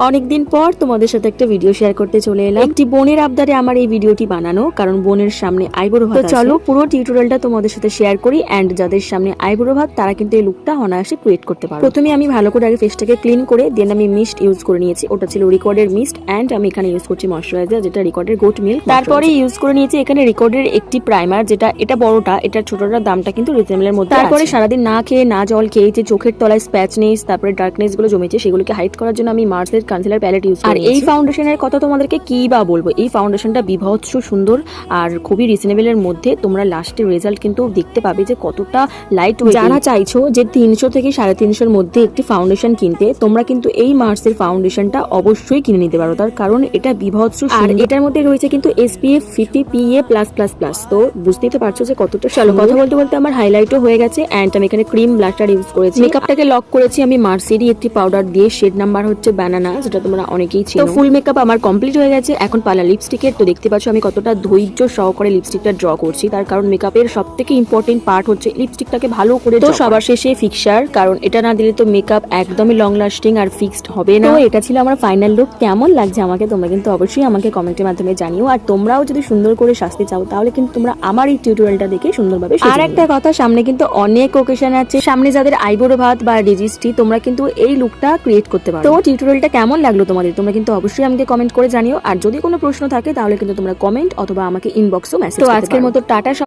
অনেকদিন পর তোমাদের সাথে একটা ভিডিও শেয়ার করতে চলে এলাম। একটি বোনের আবদারে আমার এই ভিডিওটি বানানো, কারণ বোনের সামনে আইবুড়ো ভাত। তো চলো পুরো টিউটোরিয়ালটা তোমাদের সাথে শেয়ার করি। এন্ড যাদের সামনে আইবুড়ো ভাত তারা কিন্তু এই লুকটা অনায়াসে ক্রিয়েট করতে পারো। প্রথমে আমি ভালো করে আগে ফেসটাকে ক্লিন করে দেন আমি মিস্ট ইউজ করে নিয়েছি। ওটা ছিল রিকর্ডের মিস্ট এন্ড আমি এখানে ইউজ করছি ময়শ্চারাইজার, যেটা রিকর্ডের গোট মিল্ক। তারপরে ইউজ করে নিয়েছি এখানে রিকর্ডের একটি প্রাইমার, যেটা এটা বড়টা, এটা ছোটটার দামটা কিন্তু রিজনেবলের মধ্যে। তারপরে সারাদিন না খেয়ে না জল খেয়ে যে চোখের তলায় স্প্যাচনেস তারপরে ডার্কনেস গুলো জমেছে সেগুলোকে হাইড করার জন্য আমি মার্সের কনসিলার প্যালেট ইউজ করি। আর এই ফাউন্ডেশনের কথা তোমাদেরকে কি বা বলবো, এই ফাউন্ডেশনটা বিভৎস সুন্দর আর খুবই রিজনেবলের মধ্যে। তোমরা লাস্টের রেজাল্ট কিন্তু দেখতে পাবে যে কতটা লাইট ওয়েট। যারা চাইছো যে 300 থেকে 350 মধ্যে একটি ফাউন্ডেশন কিনতে, তোমরা কিন্তু এই মার্সের ফাউন্ডেশনটা অবশ্যই কিনে নিতে পারো, তার কারণ এটা বিভৎস। আর এটার মধ্যে রয়েছে কিন্তু SPF 50 PA+++। তো বুঝতেই তো পারছো যে কতটা। চলো কথা বলতে বলতে আমার হাইলাইটও হয়ে গেছে এন্ড আমি এখানে ক্রিম ব্লাস্টার ইউজ করেছি। মেকআপটাকে লক করেছি আমি মার্সেরই একটি পাউডার দিয়ে, শেড নাম্বার হচ্ছে বানানা, যেটা তোমরা অনেকেই চিনো। তো ফুল মেকআপ আমার কমপ্লিট হয়ে গেছে, এখন পালা লিপস্টিকের। তো দেখতে পাচ্ছ আমি কতটা ধৈর্য সহকারে লিপস্টিকটা ড্র করছি, তার কারণ মেকআপের সবথেকে ইম্পর্টেন্ট পার্ট হচ্ছে লিপস্টিকটাকে ভালো করে। তো সবার শেষে ফিক্সার, কারণ এটা না দিলে তো মেকআপ একদমই লং লাস্টিং আর ফিক্সড হবে না। তো এটা ছিল আমার ফাইনাল লুক। কেমন লাগছে আমাকে তোমরা কিন্তু অবশ্যই আমাকে কমেন্টের মাধ্যমে জানিও। আর তোমরাও যদি সুন্দর করে সাজতে চাও তাহলে কিন্তু তোমরা আমার এই টিউটোরিয়ালটা দেখে সুন্দরভাবে। আর একটা কথা, সামনে কিন্তু অনেক ওকেশন আছে, সামনে যাদের আইবুড়ো ভাত বা রেজিস্ট্রি, তোমরা কিন্তু এই লুকটা ক্রিয়েট করতে পারো। তো টিউটোরিয়ালটা কেমন লাগলো তোমাদের, তোমরা কিন্তু অবশ্যই আমাকে কমেন্ট করে জানিও। আর যদি কোনো প্রশ্ন থাকে তাহলে কিন্তু তোমরা কমেন্ট অথবা আমাকে ইনবক্সও মেসেজ করতে পারো। তো আজকের মতো টাটা।